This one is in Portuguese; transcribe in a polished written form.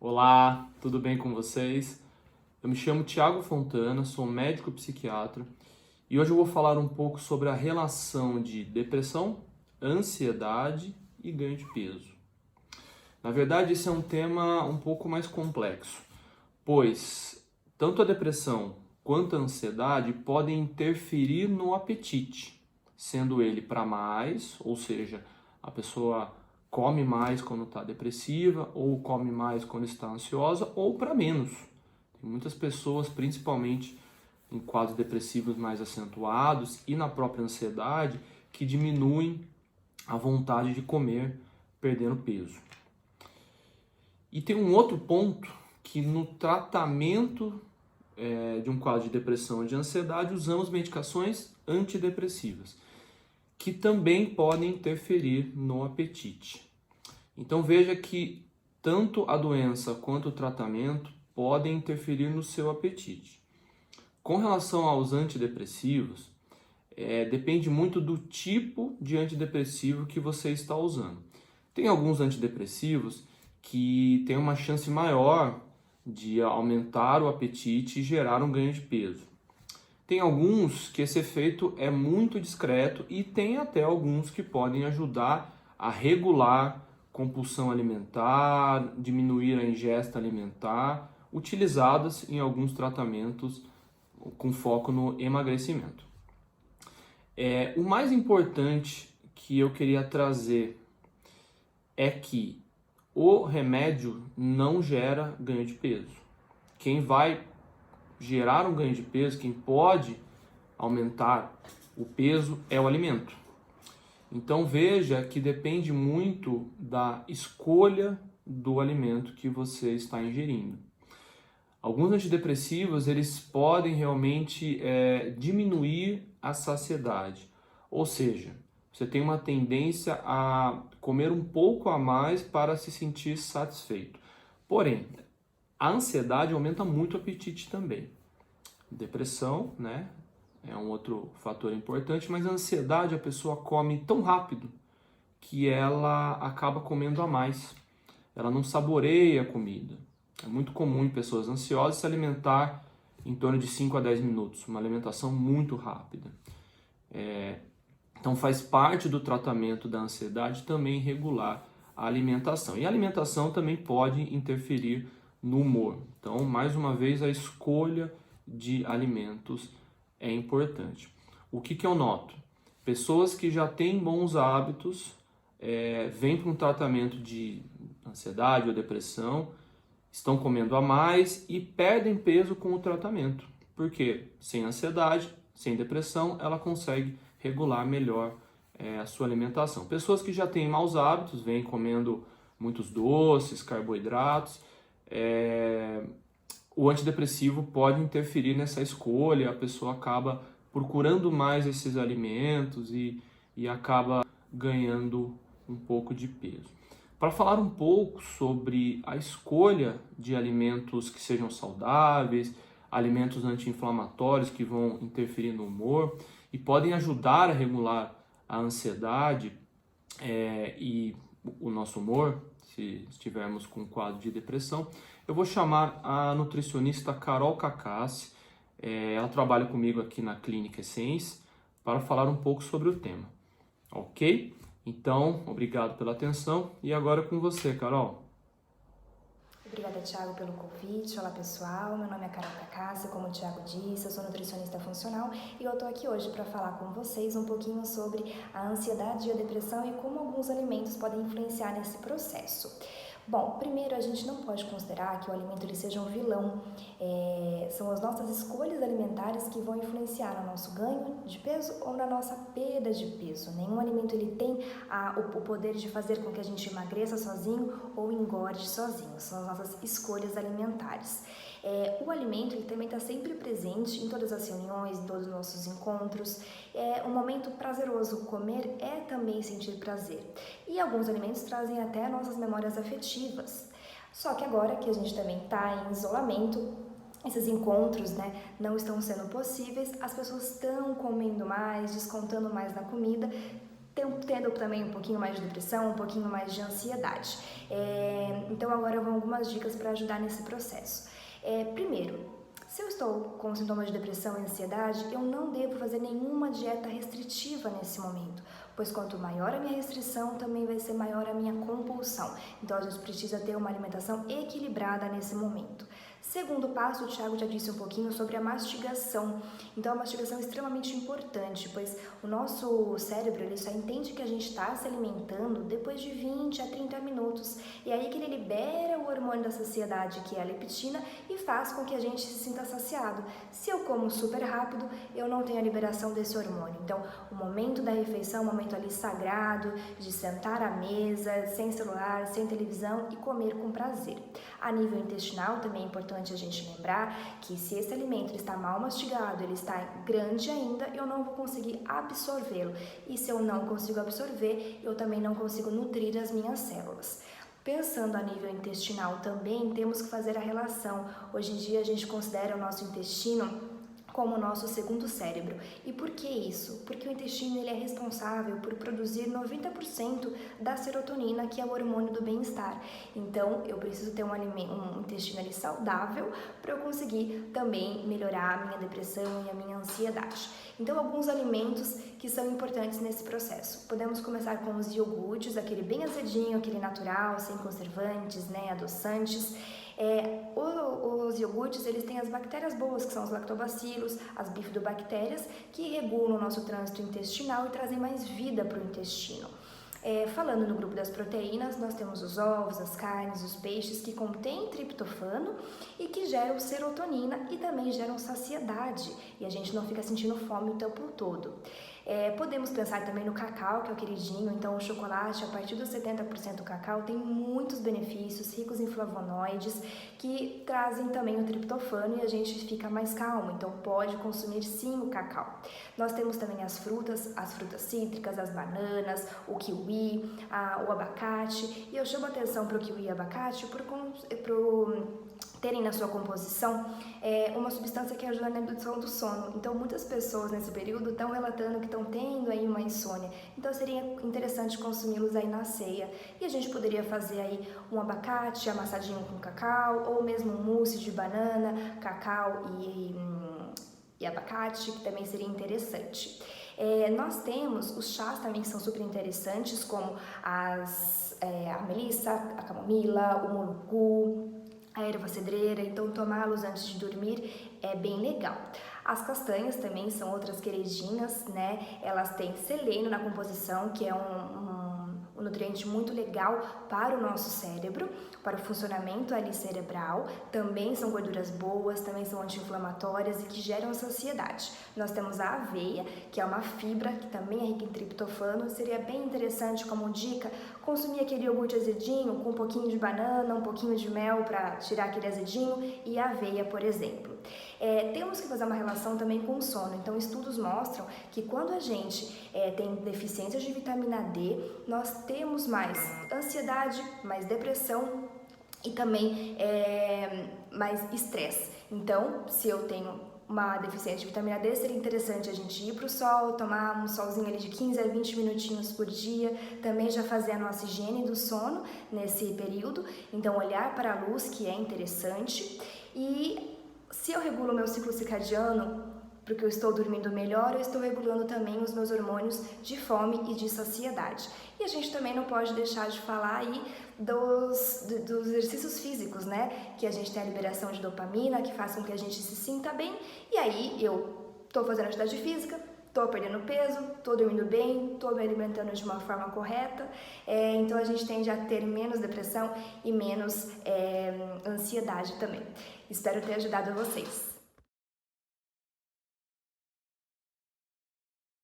Olá, tudo bem com vocês? Eu me chamo Thiago Fontana, sou médico psiquiatra e hoje eu vou falar um pouco sobre a relação de depressão, ansiedade e ganho de peso. Na verdade, esse é um tema um pouco mais complexo, pois tanto a depressão quanto a ansiedade podem interferir no apetite, sendo ele para mais, ou seja, a pessoa come mais quando está depressiva, ou come mais quando está ansiosa, ou para menos. Tem muitas pessoas, principalmente em quadros depressivos mais acentuados e na própria ansiedade, que diminuem a vontade de comer, perdendo peso. E tem um outro ponto que no tratamento de um quadro de depressão ou de ansiedade usamos medicações antidepressivas, que também podem interferir no apetite. Então veja que tanto a doença quanto o tratamento podem interferir no seu apetite. Com relação aos antidepressivos, depende muito do tipo de antidepressivo que você está usando. Tem alguns antidepressivos que têm uma chance maior de aumentar o apetite e gerar um ganho de peso. Tem alguns que esse efeito é muito discreto e tem até alguns que podem ajudar a regular compulsão alimentar, diminuir a ingesta alimentar, utilizadas em alguns tratamentos com foco no emagrecimento. O mais importante que eu queria trazer é que o remédio não gera ganho de peso. Quem vai gerar um ganho de peso, quem pode aumentar o peso é o alimento. Então veja que depende muito da escolha do alimento que você está ingerindo. Alguns antidepressivos eles podem realmente diminuir a saciedade, ou seja, você tem uma tendência a comer um pouco a mais para se sentir satisfeito. Porém, a ansiedade aumenta muito o apetite também. Depressão, né, é um outro fator importante, mas a ansiedade a pessoa come tão rápido que ela acaba comendo a mais. Ela não saboreia a comida. É muito comum em pessoas ansiosas se alimentar em torno de 5 a 10 minutos, uma alimentação muito rápida. Então faz parte do tratamento da ansiedade também regular a alimentação. E a alimentação também pode interferir no humor. Então, mais uma vez, a escolha de alimentos é importante. O que eu noto? Pessoas que já têm bons hábitos vêm para um tratamento de ansiedade ou depressão, estão comendo a mais e perdem peso com o tratamento. Porque sem ansiedade, sem depressão, ela consegue regular melhor a sua alimentação. Pessoas que já têm maus hábitos, vêm comendo muitos doces, carboidratos, o antidepressivo pode interferir nessa escolha, a pessoa acaba procurando mais esses alimentos e acaba ganhando um pouco de peso. Para falar um pouco sobre a escolha de alimentos que sejam saudáveis, alimentos anti-inflamatórios que vão interferir no humor e podem ajudar a regular a ansiedade e o nosso humor, se estivermos com um quadro de depressão, eu vou chamar a nutricionista Carol Cacassi. Ela trabalha comigo aqui na Clínica Essence para falar um pouco sobre o tema. Ok? Então, obrigado pela atenção e agora é com você, Carol. Obrigada, Thiago, pelo convite. Olá, pessoal. Meu nome é Carol Cacassi, como o Thiago disse, eu sou nutricionista funcional e eu estou aqui hoje para falar com vocês um pouquinho sobre a ansiedade e a depressão e como alguns alimentos podem influenciar nesse processo. Bom, primeiro a gente não pode considerar que o alimento ele seja um vilão. São as nossas escolhas alimentares que vão influenciar no nosso ganho de peso ou na nossa perda de peso. Nenhum alimento ele tem o poder de fazer com que a gente emagreça sozinho ou engorde sozinho. São as nossas escolhas alimentares. O alimento ele também está sempre presente em todas as reuniões, em todos os nossos encontros. É um momento prazeroso. Comer é também sentir prazer. E alguns alimentos trazem até nossas memórias afetivas. Só que agora que a gente também está em isolamento, esses encontros, não estão sendo possíveis, as pessoas estão comendo mais, descontando mais na comida, tendo também um pouquinho mais de depressão, um pouquinho mais de ansiedade. Então agora vão algumas dicas para ajudar nesse processo. Primeiro, se eu estou com sintomas de depressão e ansiedade, eu não devo fazer nenhuma dieta restritiva nesse momento, pois quanto maior a minha restrição, também vai ser maior a minha compulsão. Então a gente precisa ter uma alimentação equilibrada nesse momento. Segundo passo, o Thiago já disse um pouquinho sobre a mastigação. Então a mastigação é extremamente importante, pois o nosso cérebro ele só entende que a gente está se alimentando depois de 20 a 30 minutos. E é aí que ele libera o hormônio da saciedade, que é a leptina, e faz com que a gente se sinta saciado. Se eu como super rápido, eu não tenho a liberação desse hormônio. Então o momento da refeição é um momento ali sagrado, de sentar à mesa, sem celular, sem televisão e comer com prazer. A nível intestinal também é importante a gente lembrar que se esse alimento está mal mastigado, ele está grande ainda, eu não vou conseguir absorvê-lo. E se eu não consigo absorver, eu também não consigo nutrir as minhas células. Pensando a nível intestinal também, temos que fazer a relação. Hoje em dia a gente considera o nosso intestino como o nosso segundo cérebro. E por que isso? Porque o intestino ele é responsável por produzir 90% da serotonina, que é o hormônio do bem-estar. Então, eu preciso ter um intestino ali saudável para eu conseguir também melhorar a minha depressão e a minha ansiedade. Então, alguns alimentos que são importantes nesse processo. Podemos começar com os iogurtes, aquele bem azedinho, aquele natural, sem conservantes, adoçantes. Os iogurtes, eles têm as bactérias boas, que são os lactobacilos, as bifidobactérias, que regulam o nosso trânsito intestinal e trazem mais vida para o intestino. Falando no grupo das proteínas, nós temos os ovos, as carnes, os peixes que contêm triptofano e que geram serotonina e também geram saciedade, e a gente não fica sentindo fome o tempo todo. Podemos pensar também no cacau, que é o queridinho. Então o chocolate, a partir dos 70% do cacau, tem muitos benefícios, ricos em flavonoides, que trazem também o triptofano e a gente fica mais calmo, então pode consumir sim o cacau. Nós temos também as frutas cítricas, as bananas, o kiwi, o abacate, e eu chamo a atenção para o kiwi e abacate por terem na sua composição uma substância que ajuda na indução do sono. Então muitas pessoas nesse período estão relatando que estão tendo aí uma insônia, então seria interessante consumi-los aí na ceia. E a gente poderia fazer aí um abacate amassadinho com cacau, ou mesmo um mousse de banana, cacau e abacate, que também seria interessante. Nós temos os chás também que são super interessantes, como a melissa, a camomila, o mulucu, a erva cedreira. Então tomá-los antes de dormir é bem legal. As castanhas também são outras queridinhas, Elas têm selênio na composição, que é um nutriente muito legal para o nosso cérebro, para o funcionamento ali cerebral. Também são gorduras boas, também são anti-inflamatórias e que geram saciedade. Nós temos a aveia, que é uma fibra que também é rica em triptofano. Seria bem interessante, como dica, consumir aquele iogurte azedinho com um pouquinho de banana, um pouquinho de mel para tirar aquele azedinho, e a aveia, por exemplo. Temos que fazer uma relação também com o sono. Então estudos mostram que quando a gente tem deficiência de vitamina D, nós temos mais ansiedade, mais depressão e também mais estresse. Então, se eu tenho uma deficiência de vitamina D, seria interessante a gente ir para o sol, tomar um solzinho ali de 15 a 20 minutinhos por dia, também já fazer a nossa higiene do sono nesse período. Então olhar para a luz, que é interessante. E se eu regulo o meu ciclo circadiano, porque eu estou dormindo melhor, eu estou regulando também os meus hormônios de fome e de saciedade. E a gente também não pode deixar de falar aí dos exercícios físicos, Que a gente tem a liberação de dopamina, que faz com que a gente se sinta bem. E aí eu estou fazendo atividade física, estou perdendo peso, estou dormindo bem, estou me alimentando de uma forma correta. Então a gente tende a ter menos depressão e menos ansiedade também. Espero ter ajudado vocês.